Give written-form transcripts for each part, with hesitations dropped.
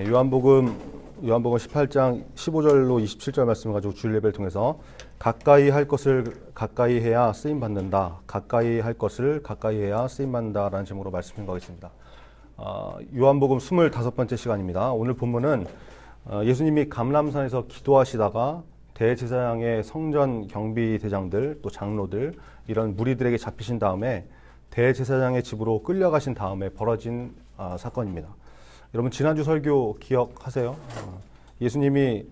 요한복음 18장 15절로 27절 말씀을 가지고 주일 예배를 통해서 가까이 할 것을 가까이 해야 쓰임 받는다. 가까이 할 것을 가까이 해야 쓰임 받는다라는 제목으로 말씀을 가겠습니다. 요한복음 25번째 시간입니다. 오늘 본문은 예수님이 감람산에서 기도하시다가 대제사장의 성전 경비 대장들 또 장로들 이런 무리들에게 잡히신 다음에 대제사장의 집으로 끌려가신 다음에 벌어진 사건입니다. 여러분 지난주 설교 기억하세요? 예수님이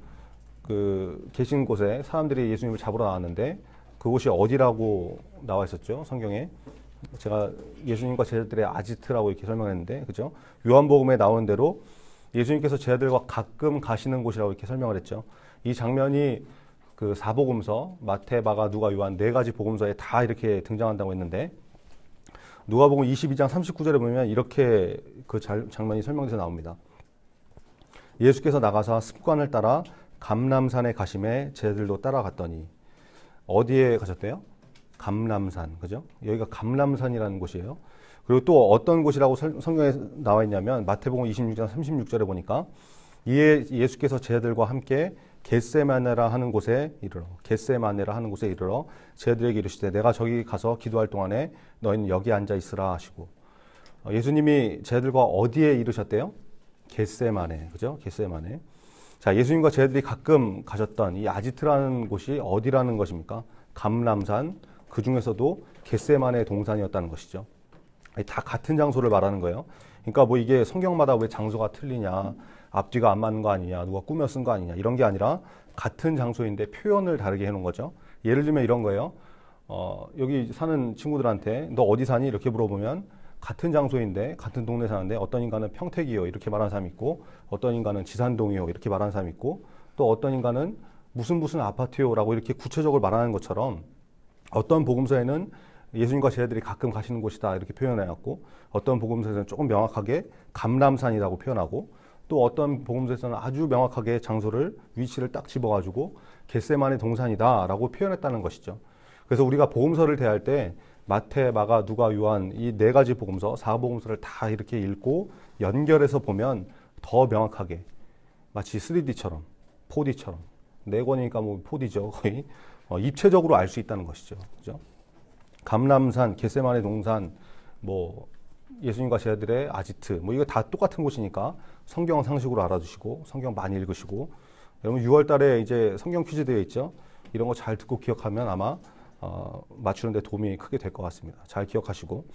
계신 곳에 사람들이 예수님을 잡으러 나왔는데 그곳이 어디라고 나와 있었죠? 성경에 제가 예수님과 제자들의 아지트라고 이렇게 설명했는데, 그죠? 요한복음에 나오는 대로 예수님께서 제자들과 가끔 가시는 곳이라고 이렇게 설명을 했죠. 이 장면이 그 사복음서 마태, 마가, 누가, 요한 네 가지 복음서에 다 이렇게 등장한다고 했는데, 누가복음 22장 39절에 보면 이렇게 그 장면이 설명돼서 나옵니다. 예수께서 나가사 습관을 따라 감람산에 가심에 제자들도 따라갔더니. 어디에 가셨대요? 감람산, 그죠? 여기가 감람산이라는 곳이에요. 그리고 또 어떤 곳이라고 성경에 나와 있냐면 마태복음 26장 36절에 보니까 이에 예수께서 제자들과 함께 겟세마네라 하는 곳에 이르러 제자들에게 이르시되 내가 저기 가서 기도할 동안에 너희는 여기 앉아 있으라 하시고, 예수님이 제자들과 어디에 이르셨대요? 겟세마네, 그죠? 겟세마네. 자, 예수님과 제자들이 가끔 가셨던 이 아지트라는 곳이 어디라는 것입니까? 감람산, 그 중에서도 겟세마네 동산이었다는 것이죠. 다 같은 장소를 말하는 거예요. 그러니까 뭐 이게 성경마다 왜 장소가 틀리냐, 앞뒤가 안 맞는 거 아니냐, 누가 꾸며 쓴 거 아니냐, 이런 게 아니라 같은 장소인데 표현을 다르게 해놓은 거죠. 예를 들면 이런 거예요. 여기 사는 친구들한테 너 어디 사니? 이렇게 물어보면 같은 장소인데 같은 동네 사는데 어떤 인간은 평택이요 이렇게 말하는 사람이 있고, 어떤 인간은 지산동이요 이렇게 말하는 사람이 있고, 또 어떤 인간은 무슨 아파트요 라고 이렇게 구체적으로 말하는 것처럼 어떤 복음서에는 예수님과 제자들이 가끔 가시는 곳이다 이렇게 표현해놨고, 어떤 복음서에서는 조금 명확하게 감람산이라고 표현하고, 또 어떤 복음서에서는 아주 명확하게 장소를 위치를 딱 집어가지고 겟세마네 동산이다 라고 표현했다는 것이죠. 그래서 우리가 복음서를 대할 때 마태, 마가, 누가, 요한 이 네 가지 복음서, 사복음서를 다 이렇게 읽고 연결해서 보면 더 명확하게 마치 3D처럼 4D처럼 네 권이니까 뭐 4D죠 거의 입체적으로 알 수 있다는 것이죠. 그죠? 감람산, 겟세마네 동산, 뭐 예수님과 제자들의 아지트, 뭐 이거 다 똑같은 곳이니까 성경 상식으로 알아두시고 성경 많이 읽으시고, 여러분 6월 달에 이제 성경 퀴즈 되어 있죠. 이런 거 잘 듣고 기억하면 아마 맞추는 데 도움이 크게 될 것 같습니다. 잘 기억하시고,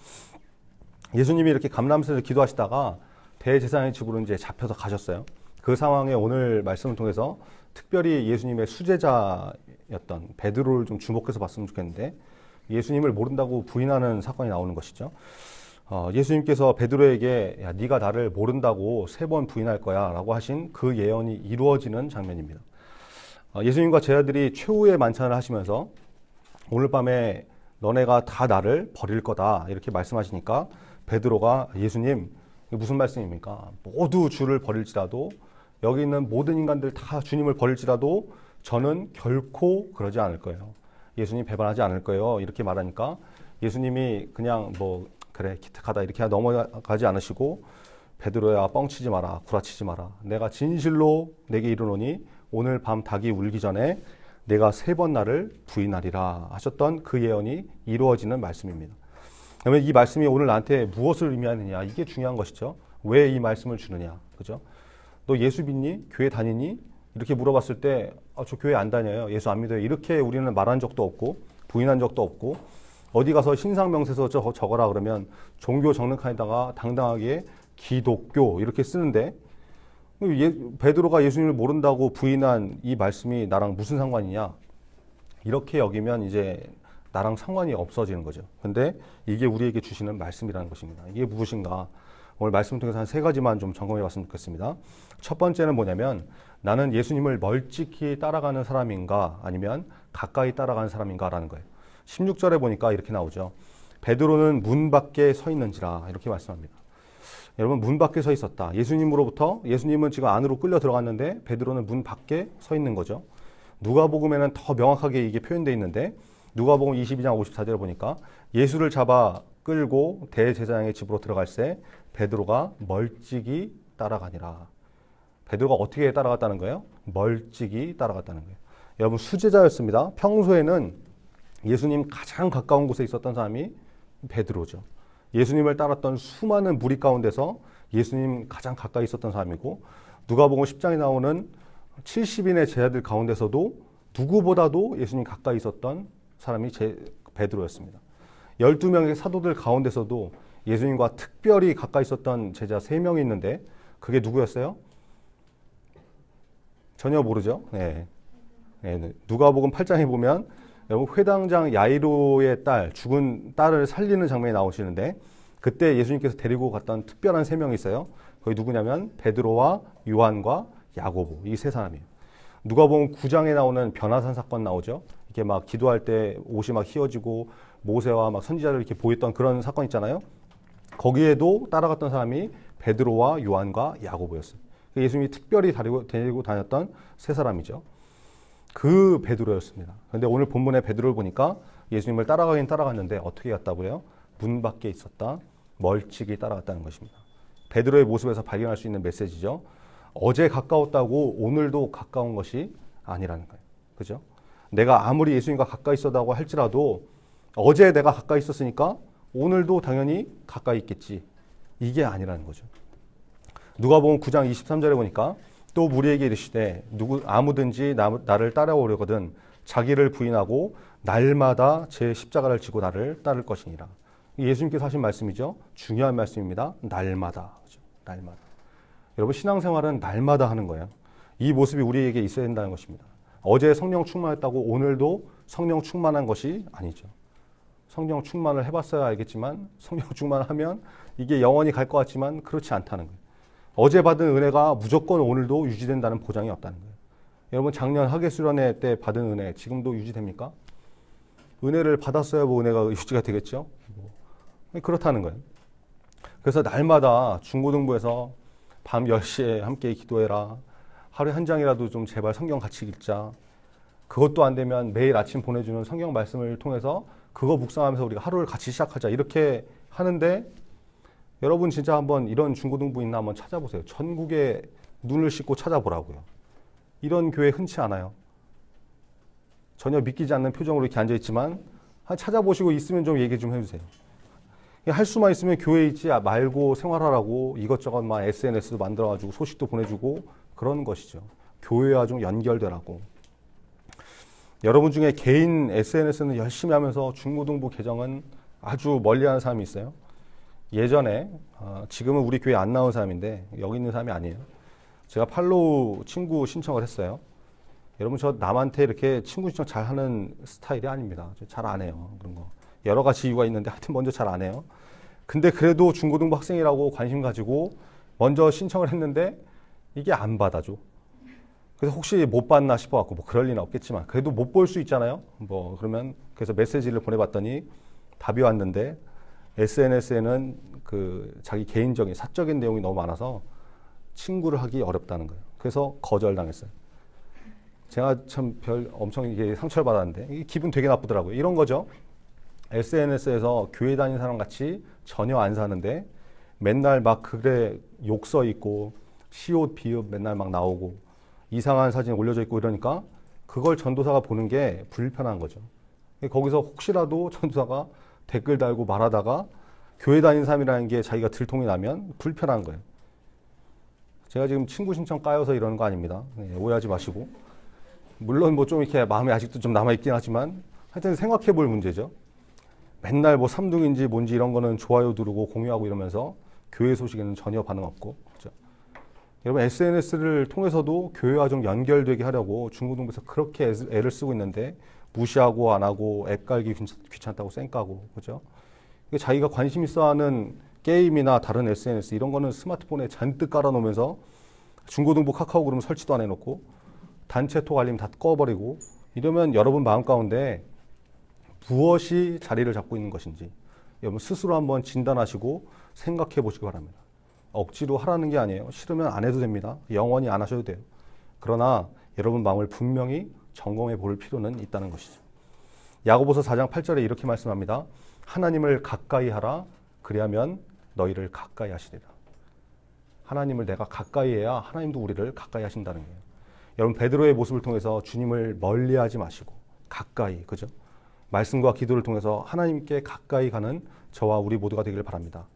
예수님이 이렇게 감람산에서 기도하시다가 대제사장의 집으로 이제 잡혀서 가셨어요. 그 상황에 오늘 말씀을 통해서 특별히 예수님의 수제자였던 베드로를 좀 주목해서 봤으면 좋겠는데, 예수님을 모른다고 부인하는 사건이 나오는 것이죠. 예수님께서 베드로에게 야, 네가 나를 모른다고 3번 부인할 거야 라고 하신 그 예언이 이루어지는 장면입니다. 예수님과 제자들이 최후의 만찬을 하시면서 오늘 밤에 너네가 다 나를 버릴 거다 이렇게 말씀하시니까 베드로가 예수님 무슨 말씀입니까? 모두 주를 버릴지라도, 여기 있는 모든 인간들 다 주님을 버릴지라도 저는 결코 그러지 않을 거예요. 예수님 배반하지 않을 거예요. 이렇게 말하니까 예수님이 그냥 뭐 그래 기특하다 이렇게 넘어가지 않으시고, 베드로야 뻥치지 마라, 구라치지 마라. 내가 진실로 내게 이르노니 오늘 밤 닭이 울기 전에 내가 3번 나를 부인하리라 하셨던 그 예언이 이루어지는 말씀입니다. 그러면 이 말씀이 오늘 나한테 무엇을 의미하느냐, 이게 중요한 것이죠. 왜 이 말씀을 주느냐, 그죠? 너 예수 믿니? 교회 다니니? 이렇게 물어봤을 때 저 교회 안 다녀요, 예수 안 믿어요 이렇게 우리는 말한 적도 없고 부인한 적도 없고, 어디 가서 신상명세서 적어라 그러면 종교 정력칸에다가 당당하게 기독교 이렇게 쓰는데, 베드로가 예수님을 모른다고 부인한 이 말씀이 나랑 무슨 상관이냐, 이렇게 여기면 이제 나랑 상관이 없어지는 거죠. 근데 이게 우리에게 주시는 말씀이라는 것입니다. 이게 무엇인가, 오늘 말씀을 통해서 한 3가지만 좀 점검해 봤으면 좋겠습니다. 첫 번째는 뭐냐면, 나는 예수님을 멀찍이 따라가는 사람인가 아니면 가까이 따라가는 사람인가 라는 거예요. 16절에 보니까 이렇게 나오죠. 베드로는 문 밖에 서 있는지라 이렇게 말씀합니다. 여러분 문 밖에 서 있었다. 예수님은 지금 안으로 끌려 들어갔는데 베드로는 문 밖에 서 있는 거죠. 누가복음에는 더 명확하게 이게 표현되어 있는데, 누가복음 22장 54절에 보니까 예수를 잡아 끌고 대제사장의 집으로 들어갈 때 베드로가 멀찍이 따라가니라. 베드로가 어떻게 따라갔다는 거예요? 멀찍이 따라갔다는 거예요. 여러분 수제자였습니다. 평소에는 예수님 가장 가까운 곳에 있었던 사람이 베드로죠. 예수님을 따랐던 수많은 무리 가운데서 예수님 가장 가까이 있었던 사람이고 누가복음 10장에 나오는 70인의 제자들 가운데서도 누구보다도 예수님 가까이 있었던 사람이 베드로였습니다. 12명의 사도들 가운데서도 예수님과 특별히 가까이 있었던 제자 3명이 있는데 그게 누구였어요? 전혀 모르죠. 네. 네. 누가복음 8장에 보면 여러분 회당장 야이로의 딸, 죽은 딸을 살리는 장면이 나오시는데 그때 예수님께서 데리고 갔던 특별한 3명이 있어요. 거기 누구냐면 베드로와 요한과 야고보, 이 3사람이에요. 누가복음 9장에 나오는 변화산 사건 나오죠. 이렇게 막 기도할 때 옷이 막 휘어지고 모세와 막 선지자를 이렇게 보였던 그런 사건 있잖아요. 거기에도 따라갔던 사람이 베드로와 요한과 야고보였어요. 예수님이 특별히 데리고 다녔던 3사람이죠. 그 베드로였습니다. 그런데 오늘 본문의 베드로를 보니까 예수님을 따라가긴 따라갔는데 어떻게 갔다고요? 문 밖에 있었다. 멀찍이 따라갔다는 것입니다. 베드로의 모습에서 발견할 수 있는 메시지죠. 어제 가까웠다고 오늘도 가까운 것이 아니라는 거예요. 그죠? 내가 아무리 예수님과 가까이 있었다고 할지라도 어제 내가 가까이 있었으니까 오늘도 당연히 가까이 있겠지. 이게 아니라는 거죠. 누가복음 9장 23절에 보니까 또 무리에게 이르시되 아무든지 나를 따라오려거든 자기를 부인하고 날마다 제 십자가를 지고 나를 따를 것이니라. 예수님께서 하신 말씀이죠. 중요한 말씀입니다. 날마다. 그렇죠? 날마다. 여러분 신앙생활은 날마다 하는 거예요. 이 모습이 우리에게 있어야 된다는 것입니다. 어제 성령 충만했다고 오늘도 성령 충만한 것이 아니죠. 성령 충만을 해봤어야 알겠지만 성령 충만하면 이게 영원히 갈 것 같지만 그렇지 않다는 거예요. 어제 받은 은혜가 무조건 오늘도 유지된다는 보장이 없다는 거예요. 여러분 작년 하계수련회 때 받은 은혜 지금도 유지됩니까? 은혜를 받았어야 뭐 은혜가 유지가 되겠죠. 그렇다는 거예요. 그래서 날마다 중고등부에서 밤 10시에 함께 기도해라. 하루에 한 장이라도 좀 제발 성경 같이 읽자. 그것도 안 되면 매일 아침 보내주는 성경 말씀을 통해서 그거 묵상하면서 우리가 하루를 같이 시작하자. 이렇게 하는데 여러분 진짜 한번 이런 중고등부 있나 한번 찾아보세요. 전국에 눈을 씻고 찾아보라고요. 이런 교회 흔치 않아요. 전혀 믿기지 않는 표정으로 이렇게 앉아있지만 찾아보시고 있으면 좀 얘기 좀 해주세요. 할 수만 있으면 교회에 있지 말고 생활하라고 이것저것 막 SNS도 만들어가지고 소식도 보내주고 그런 것이죠. 교회와 좀 연결되라고. 여러분 중에 개인 SNS는 열심히 하면서 중고등부 계정은 아주 멀리하는 사람이 있어요. 예전에 지금은 우리 교회 안 나온 사람인데 여기 있는 사람이 아니에요. 제가 팔로우 친구 신청을 했어요. 여러분 저 남한테 이렇게 친구 신청 잘하는 스타일이 아닙니다. 잘 안 해요. 그런 거 여러 가지 이유가 있는데 하여튼 먼저 잘 안 해요. 근데 그래도 중고등부 학생이라고 관심 가지고 먼저 신청을 했는데 이게 안 받아줘. 그래서 혹시 못 받나 싶어갖고 뭐 그럴 리는 없겠지만 그래도 못 볼 수 있잖아요. 뭐 그러면 그래서 메시지를 보내봤더니 답이 왔는데 SNS에는 그 자기 개인적인 사적인 내용이 너무 많아서 친구를 하기 어렵다는 거예요. 그래서 거절당했어요. 제가 참 엄청 이게 상처를 받았는데 이게 기분 되게 나쁘더라고요. 이런 거죠. SNS에서 교회 다니는 사람 같이 전혀 안 사는데 맨날 막 글에 욕 써 있고 시옷 비읍 맨날 막 나오고 이상한 사진 올려져 있고 이러니까 그걸 전도사가 보는 게 불편한 거죠. 거기서 혹시라도 전도사가 댓글 달고 말하다가 교회 다니는 사람이라는 게 자기가 들통이 나면 불편한 거예요. 제가 지금 친구 신청 까여서 이러는 거 아닙니다. 네, 오해하지 마시고. 물론 뭐 좀 이렇게 마음에 아직도 좀 남아있긴 하지만 하여튼 생각해 볼 문제죠. 맨날 뭐 삼둥인지 뭔지 이런 거는 좋아요 누르고 공유하고 이러면서 교회 소식에는 전혀 반응 없고. 그렇죠? 여러분 SNS를 통해서도 교회와 좀 연결되게 하려고 중고등부에서 그렇게 애를 쓰고 있는데 무시하고 안 하고 앱 깔기 귀찮다고 쌩까고 그죠? 자기가 관심 있어 하는 게임이나 다른 SNS 이런 거는 스마트폰에 잔뜩 깔아놓으면서 중고등부 카카오 그러면 설치도 안 해놓고 단체 톡 알림 다 꺼버리고 이러면 여러분 마음 가운데 무엇이 자리를 잡고 있는 것인지 여러분 스스로 한번 진단하시고 생각해 보시기 바랍니다. 억지로 하라는 게 아니에요. 싫으면 안 해도 됩니다. 영원히 안 하셔도 돼요. 그러나 여러분 마음을 분명히 점검해 볼 필요는 있다는 것이죠. 야고보서 4장 8절에 이렇게 말씀합니다. 하나님을 가까이 하라. 그리하면 너희를 가까이 하시리라. 하나님을 내가 가까이 해야 하나님도 우리를 가까이 하신다는 거예요. 여러분, 베드로의 모습을 통해서 주님을 멀리하지 마시고 가까이, 그죠? 말씀과 기도를 통해서 하나님께 가까이 가는 저와 우리 모두가 되기를 바랍니다.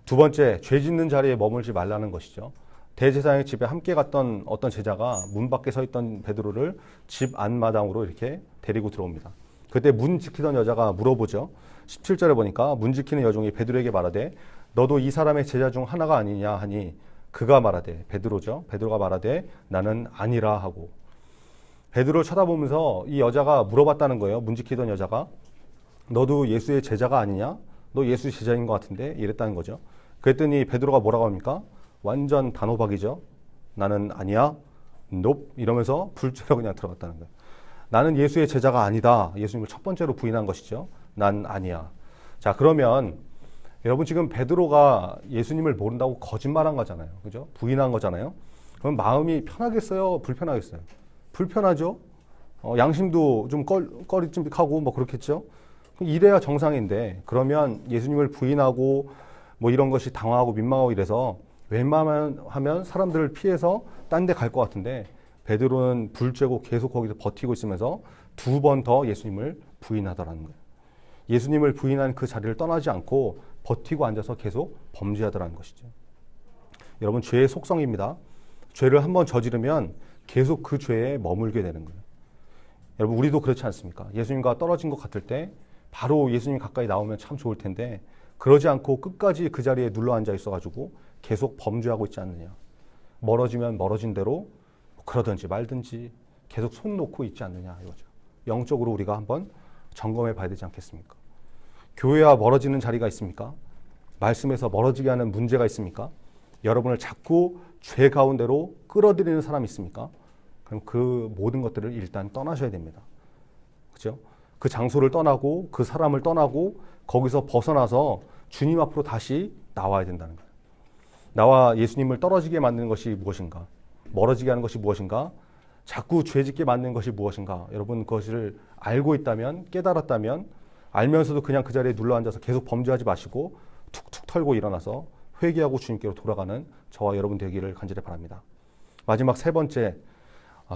두 번째, 죄 짓는 자리에 머물지 말라는 것이죠. 대제사장의 집에 함께 갔던 어떤 제자가 문 밖에 서 있던 베드로를 집 안마당으로 이렇게 데리고 들어옵니다. 그때 문 지키던 여자가 물어보죠. 17절에 보니까 문 지키는 여종이 베드로에게 말하되 너도 이 사람의 제자 중 하나가 아니냐 하니 그가 말하되, 베드로죠. 베드로가 말하되 나는 아니라 하고, 베드로를 쳐다보면서 이 여자가 물어봤다는 거예요. 문 지키던 여자가 너도 예수의 제자가 아니냐? 너 예수 제자인 것 같은데? 이랬다는 거죠. 그랬더니 베드로가 뭐라고 합니까? 완전 단호박이죠. 나는 아니야. nope. 이러면서 불제로 그냥 들어갔다는 거예요. 나는 예수의 제자가 아니다. 예수님을 첫 번째로 부인한 것이죠. 난 아니야. 자, 그러면 여러분, 지금 베드로가 예수님을 모른다고 거짓말한 거잖아요. 그죠? 부인한 거잖아요. 그럼 마음이 편하겠어요? 불편하겠어요? 불편하죠. 양심도 좀 꺼리찜직하고 뭐 그렇겠죠. 이래야 정상인데, 그러면 예수님을 부인하고 뭐 이런 것이 당황하고 민망하고 이래서 웬만하면 사람들을 피해서 딴 데 갈 것 같은데, 베드로는 불쬐고 계속 거기서 버티고 있으면서 두 번 더 예수님을 부인하더라는 거예요. 예수님을 부인한 그 자리를 떠나지 않고 버티고 앉아서 계속 범죄하더라는 것이죠. 여러분, 죄의 속성입니다. 죄를 한번 저지르면 계속 그 죄에 머물게 되는 거예요. 여러분, 우리도 그렇지 않습니까? 예수님과 떨어진 것 같을 때 바로 예수님 가까이 나오면 참 좋을 텐데, 그러지 않고 끝까지 그 자리에 눌러 앉아 있어가지고 계속 범죄하고 있지 않느냐. 멀어지면 멀어진 대로 그러든지 말든지 계속 손 놓고 있지 않느냐 이거죠. 영적으로 우리가 한번 점검해 봐야 되지 않겠습니까? 교회와 멀어지는 자리가 있습니까? 말씀에서 멀어지게 하는 문제가 있습니까? 여러분을 자꾸 죄 가운데로 끌어들이는 사람이 있습니까? 그럼 그 모든 것들을 일단 떠나셔야 됩니다. 그죠? 그 장소를 떠나고 그 사람을 떠나고 거기서 벗어나서 주님 앞으로 다시 나와야 된다는 거예요. 나와 예수님을 떨어지게 만드는 것이 무엇인가? 멀어지게 하는 것이 무엇인가? 자꾸 죄짓게 만드는 것이 무엇인가? 여러분, 그것을 알고 있다면, 깨달았다면, 알면서도 그냥 그 자리에 눌러앉아서 계속 범죄하지 마시고 툭툭 털고 일어나서 회개하고 주님께로 돌아가는 저와 여러분 되기를 간절히 바랍니다. 마지막 세 번째,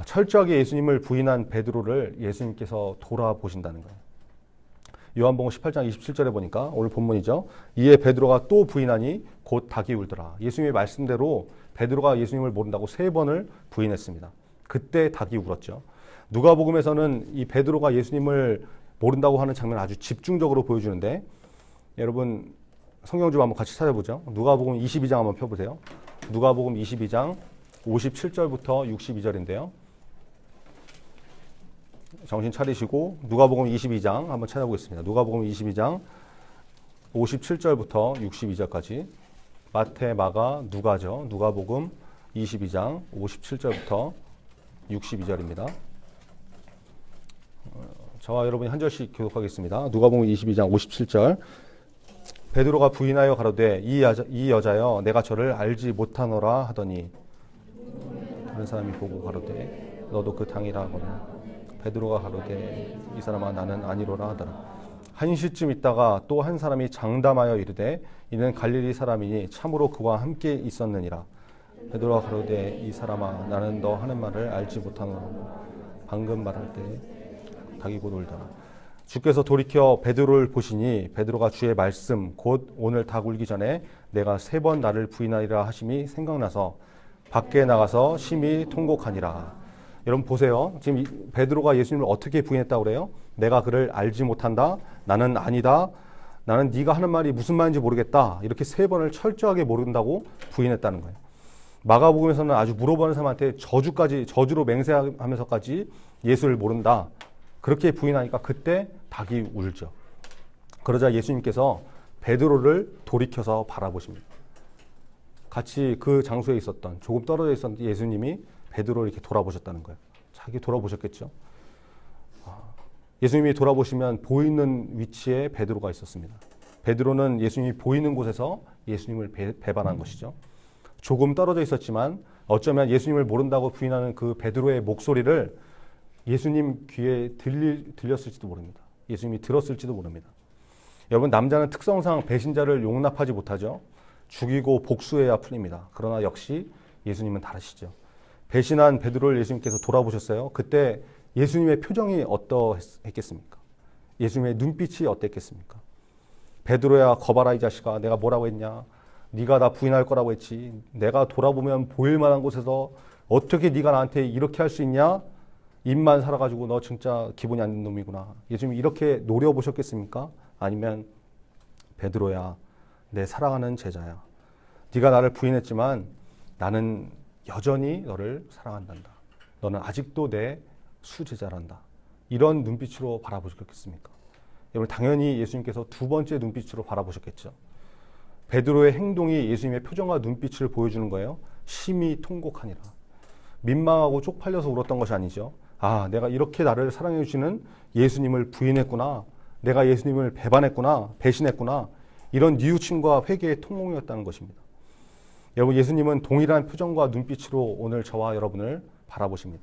철저하게 예수님을 부인한 베드로를 예수님께서 돌아보신다는 거예요. 요한복음 18장 27절에 보니까 오늘 본문이죠. 이에 베드로가 또 부인하니 곧 닭이 울더라. 예수님의 말씀대로 베드로가 예수님을 모른다고 3번을 부인했습니다. 그때 닭이 울었죠. 누가복음에서는 이 베드로가 예수님을 모른다고 하는 장면을 아주 집중적으로 보여주는데, 여러분 성경 좀 한번 같이 찾아보죠. 누가복음 22장 한번 펴보세요. 누가복음 22장 57절부터 62절인데요. 정신 차리시고 누가복음 22장 한번 찾아보겠습니다. 누가복음 22장 57절부터 62절까지. 마태, 마가, 누가죠. 누가복음 22장 57절부터 62절입니다. 저와 여러분이 한 절씩 교독하겠습니다. 누가복음 22장 57절. 베드로가 부인하여 가로되 이 여자여 내가 저를 알지 못하노라 하더니 다른 사람이 보고 가로되 너도 그 당이라 하거나 베드로가 가로되 이 사람아 나는 아니로라 하더라. 한 시쯤 있다가 또 한 사람이 장담하여 이르되 이는 갈릴리 사람이니 참으로 그와 함께 있었느니라. 베드로가 가로되 이 사람아 나는 너 하는 말을 알지 못하노라. 방금 말할 때 닭이 곧 울더라. 주께서 돌이켜 베드로를 보시니 베드로가 주의 말씀 곧 오늘 닭 울기 전에 내가 3번 나를 부인하리라 하심이 생각나서 밖에 나가서 심히 통곡하니라. 여러분 보세요. 지금 베드로가 예수님을 어떻게 부인했다고 그래요? 내가 그를 알지 못한다. 나는 아니다. 나는 네가 하는 말이 무슨 말인지 모르겠다. 이렇게 3번을 철저하게 모른다고 부인했다는 거예요. 마가복음에서는 아주 물어보는 사람한테 저주로 맹세하면서까지 예수를 모른다. 그렇게 부인하니까 그때 닭이 울죠. 그러자 예수님께서 베드로를 돌이켜서 바라보십니다. 같이 그 장소에 있었던 조금 떨어져 있었던 예수님이 베드로를 이렇게 돌아보셨다는 거예요. 자기 돌아보셨겠죠. 예수님이 돌아보시면 보이는 위치에 베드로가 있었습니다. 베드로는 예수님이 보이는 곳에서 예수님을 배반한 것이죠. 조금 떨어져 있었지만 어쩌면 예수님을 모른다고 부인하는 그 베드로의 목소리를 예수님 귀에 들렸을지도 모릅니다. 예수님이 들었을지도 모릅니다. 여러분 남자는 특성상 배신자를 용납하지 못하죠. 죽이고 복수해야 풀립니다. 그러나 역시 예수님은 다르시죠. 배신한 베드로를 예수님께서 돌아보셨어요. 그때 예수님의 표정이 어떠했겠습니까? 예수님의 눈빛이 어땠겠습니까? 베드로야, 거봐라 이 자식아, 내가 뭐라고 했냐? 네가 나 부인할 거라고 했지. 내가 돌아보면 보일 만한 곳에서 어떻게 네가 나한테 이렇게 할 수 있냐? 입만 살아가지고 너 진짜 기분이 안 좋은 놈이구나. 예수님이 이렇게 노려보셨겠습니까? 아니면 베드로야, 내 사랑하는 제자야. 네가 나를 부인했지만 나는 여전히 너를 사랑한단다. 너는 아직도 내 수제자란다. 이런 눈빛으로 바라보셨겠습니까? 여러분, 당연히 예수님께서 두 번째 눈빛으로 바라보셨겠죠. 베드로의 행동이 예수님의 표정과 눈빛을 보여주는 거예요. 심히 통곡하니라. 민망하고 쪽팔려서 울었던 것이 아니죠. 아, 내가 이렇게 나를 사랑해 주시는 예수님을 부인했구나. 내가 예수님을 배반했구나. 배신했구나. 이런 뉘우침과 회개의 통곡이었다는 것입니다. 여러분, 예수님은 동일한 표정과 눈빛으로 오늘 저와 여러분을 바라보십니다.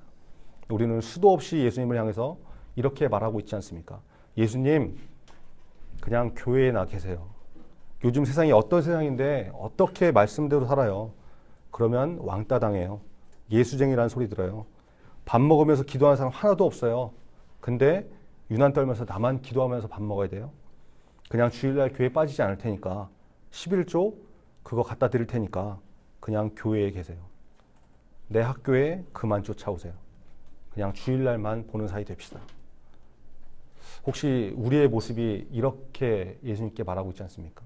우리는 수도 없이 예수님을 향해서 이렇게 말하고 있지 않습니까? 예수님, 그냥 교회에 나 계세요. 요즘 세상이 어떤 세상인데 어떻게 말씀대로 살아요? 그러면 왕따 당해요. 예수쟁이라는 소리 들어요. 밥 먹으면서 기도하는 사람 하나도 없어요. 근데 유난 떨면서 나만 기도하면서 밥 먹어야 돼요? 그냥 주일날 교회 빠지지 않을 테니까 11조 그거 갖다 드릴 테니까 그냥 교회에 계세요. 내 학교에 그만 쫓아오세요. 그냥 주일날만 보는 사이 됩시다. 혹시 우리의 모습이 이렇게 예수님께 말하고 있지 않습니까?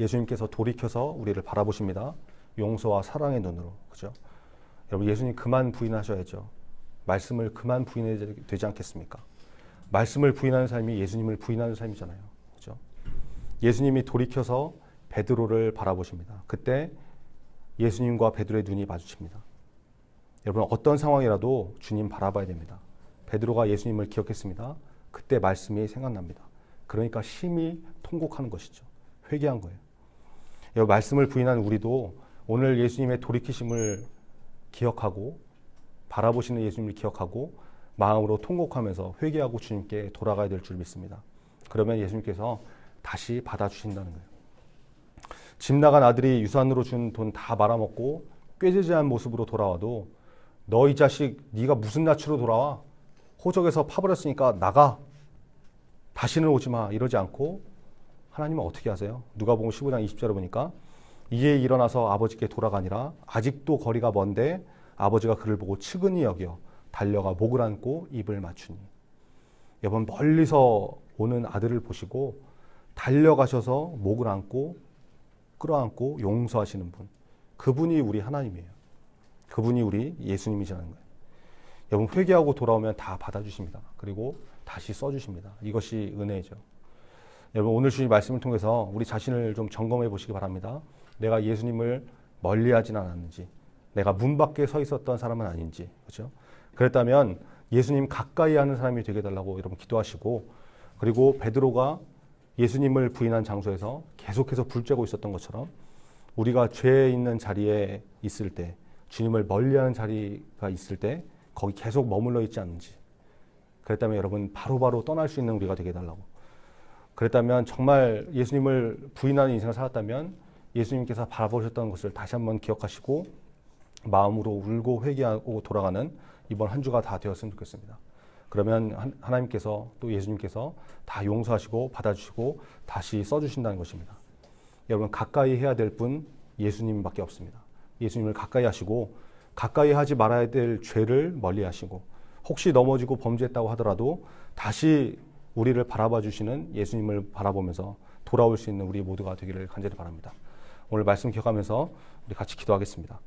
예수님께서 돌이켜서 우리를 바라보십니다. 용서와 사랑의 눈으로. 그죠? 여러분, 예수님 그만 부인하셔야죠. 말씀을 그만 부인해야 되지 않겠습니까? 말씀을 부인하는 삶이 예수님을 부인하는 삶이잖아요. 그죠? 예수님이 돌이켜서 베드로를 바라보십니다. 그때 예수님과 베드로의 눈이 마주칩니다. 여러분, 어떤 상황이라도 주님 바라봐야 됩니다. 베드로가 예수님을 기억했습니다. 그때 말씀이 생각납니다. 그러니까 심히 통곡하는 것이죠. 회개한 거예요. 여러분, 말씀을 부인한 우리도 오늘 예수님의 돌이키심을 기억하고 바라보시는 예수님을 기억하고 마음으로 통곡하면서 회개하고 주님께 돌아가야 될 줄 믿습니다. 그러면 예수님께서 다시 받아주신다는 거예요. 집 나간 아들이 유산으로 준 돈 다 말아먹고 꾀지지한 모습으로 돌아와도 너 이 자식, 네가 무슨 낯으로 돌아와? 호적에서 파버렸으니까 나가. 다시는 오지 마. 이러지 않고 하나님은 어떻게 하세요? 누가복음 15장 20절에 보니까 이에 일어나서 아버지께 돌아가니라. 아직도 거리가 먼데 아버지가 그를 보고 측은히 여겨 달려가 목을 안고 입을 맞추니. 여러분, 멀리서 오는 아들을 보시고 달려가셔서 목을 안고 끌어안고 용서하시는 분, 그분이 우리 하나님이에요. 그분이 우리 예수님이시라는 거예요. 여러분, 회개하고 돌아오면 다 받아주십니다. 그리고 다시 써주십니다. 이것이 은혜죠. 여러분, 오늘 주신 말씀을 통해서 우리 자신을 좀 점검해 보시기 바랍니다. 내가 예수님을 멀리하진 않았는지, 내가 문 밖에 서 있었던 사람은 아닌지, 그렇죠? 그랬다면 예수님 가까이 하는 사람이 되게 해달라고 여러분 기도하시고, 그리고 베드로가 예수님을 부인한 장소에서 계속해서 불쬐고 있었던 것처럼 우리가 죄 있는 자리에 있을 때, 주님을 멀리하는 자리가 있을 때 거기 계속 머물러 있지 않는지, 그랬다면 여러분 바로바로 떠날 수 있는 우리가 되게 해달라고. 그랬다면 정말 예수님을 부인하는 인생을 살았다면 예수님께서 바라보셨던 것을 다시 한번 기억하시고 마음으로 울고 회개하고 돌아가는 이번 한 주가 다 되었으면 좋겠습니다. 그러면 하나님께서 또 예수님께서 다 용서하시고 받아주시고 다시 써주신다는 것입니다. 여러분, 가까이 해야 될 분 예수님밖에 없습니다. 예수님을 가까이 하시고 가까이 하지 말아야 될 죄를 멀리 하시고 혹시 넘어지고 범죄했다고 하더라도 다시 우리를 바라봐 주시는 예수님을 바라보면서 돌아올 수 있는 우리 모두가 되기를 간절히 바랍니다. 오늘 말씀 기억하면서 우리 같이 기도하겠습니다.